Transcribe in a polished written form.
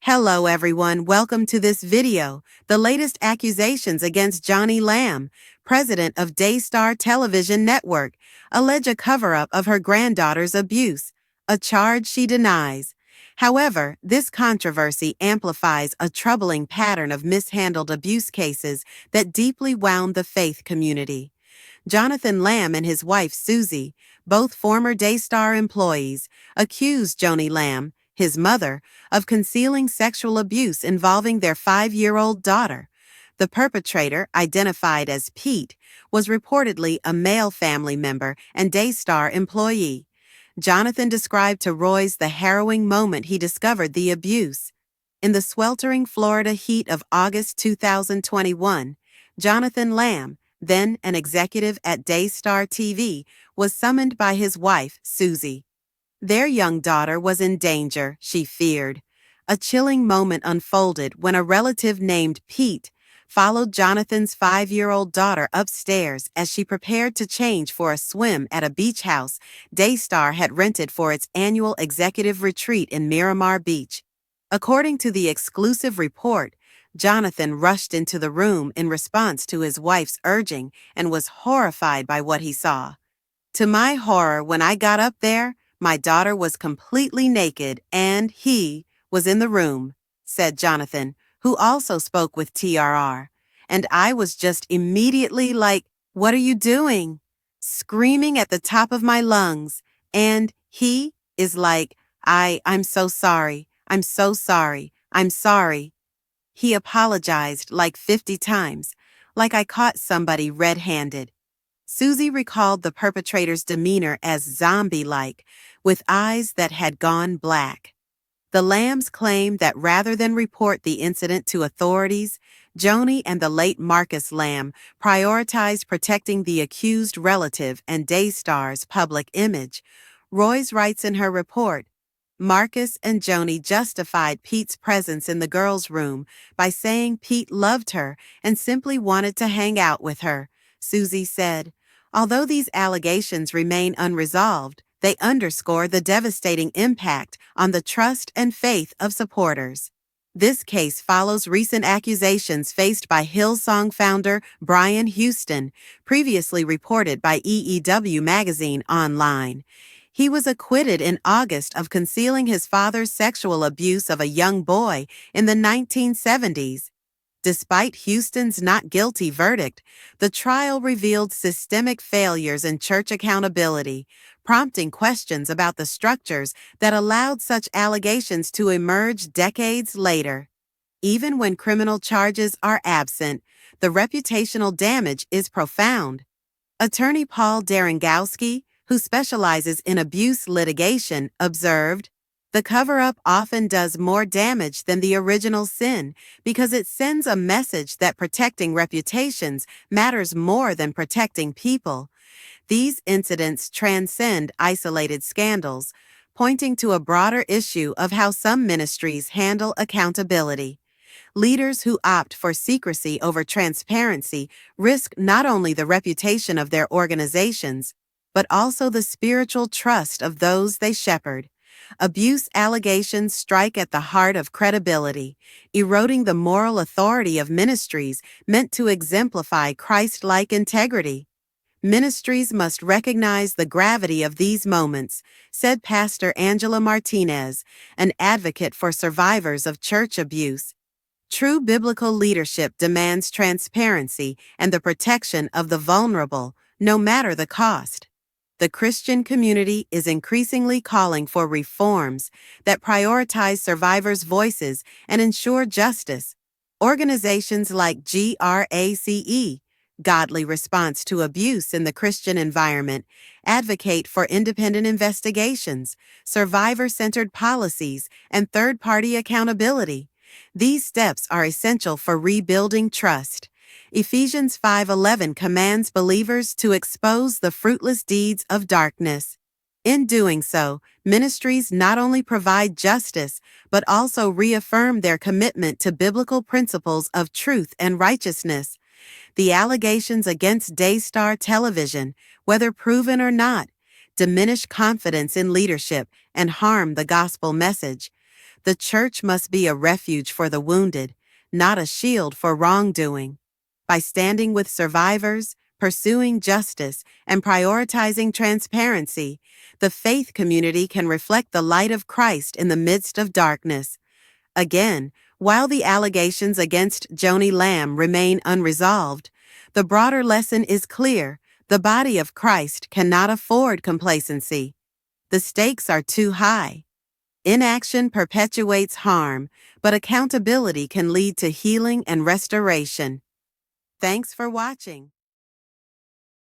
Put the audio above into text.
Hello everyone, welcome to this video. The latest accusations against Joni Lamb, president of Daystar television network, allege a cover-up of her granddaughter's abuse, a charge she denies. However, this controversy amplifies a troubling pattern of mishandled abuse cases that deeply wound the faith community. Jonathan Lamb and his wife Suzy, both former Daystar employees, accused Joni Lamb, his mother, of concealing sexual abuse involving their 5-year-old daughter. The perpetrator, identified as Pete, was reportedly a male family member and Daystar employee. Jonathan described to Royce the harrowing moment he discovered the abuse. In the sweltering Florida heat of August 2021, Jonathan Lamb, then an executive at Daystar TV, was summoned by his wife, Suzy. Their young daughter was in danger, she feared. A chilling moment unfolded when a relative named Pete followed Jonathan's 5-year-old daughter upstairs as she prepared to change for a swim at a beach house Daystar had rented for its annual executive retreat in Miramar Beach. According to the exclusive report, Jonathan rushed into the room in response to his wife's urging and was horrified by what he saw. To my horror, when I got up there, my daughter was completely naked and he was in the room, said Jonathan, who also spoke with TRR. And I was just immediately like, "What are you doing?" Screaming at the top of my lungs. And he is like, I'm so sorry. I'm so sorry. I'm sorry. He apologized like 50 times, like I caught somebody red-handed. Suzy recalled the perpetrator's demeanor as zombie-like, with eyes that had gone black. The Lambs claimed that rather than report the incident to authorities, Joni and the late Marcus Lamb prioritized protecting the accused relative and Daystar's public image. Royce writes in her report, Marcus and Joni justified Pete's presence in the girls' room by saying Pete loved her and simply wanted to hang out with her, Suzy said. Although these allegations remain unresolved, they underscore the devastating impact on the trust and faith of supporters. This case follows recent accusations faced by Hillsong founder Brian Houston, previously reported by EEW magazine online. He was acquitted in August of concealing his father's sexual abuse of a young boy in the 1970s. Despite Houston's not guilty verdict, the trial revealed systemic failures in church accountability, prompting questions about the structures that allowed such allegations to emerge decades later. Even when criminal charges are absent, the reputational damage is profound. Attorney Paul Darengowski, who specializes in abuse litigation, observed, "The cover-up often does more damage than the original sin because it sends a message that protecting reputations matters more than protecting people." These incidents transcend isolated scandals, pointing to a broader issue of how some ministries handle accountability. Leaders who opt for secrecy over transparency risk not only the reputation of their organizations, but also the spiritual trust of those they shepherd. Abuse allegations strike at the heart of credibility, eroding the moral authority of ministries meant to exemplify Christ-like integrity. Ministries must recognize the gravity of these moments, said Pastor Angela Martinez, an advocate for survivors of church abuse. True biblical leadership demands transparency and the protection of the vulnerable, no matter the cost. The Christian community is increasingly calling for reforms that prioritize survivors' voices and ensure justice. Organizations like GRACE, Godly Response to Abuse in the Christian Environment, advocate for independent investigations, survivor-centered policies, and third-party accountability. These steps are essential for rebuilding trust. Ephesians 5:11 commands believers to expose the fruitless deeds of darkness. In doing so, ministries not only provide justice, but also reaffirm their commitment to biblical principles of truth and righteousness. The allegations against Daystar Television, whether proven or not, diminish confidence in leadership and harm the gospel message. The church must be a refuge for the wounded, not a shield for wrongdoing. By standing with survivors, pursuing justice, and prioritizing transparency, the faith community can reflect the light of Christ in the midst of darkness. Again, while the allegations against Joni Lamb remain unresolved, the broader lesson is clear: the body of Christ cannot afford complacency. The stakes are too high. Inaction perpetuates harm, but accountability can lead to healing and restoration. Thanks for watching.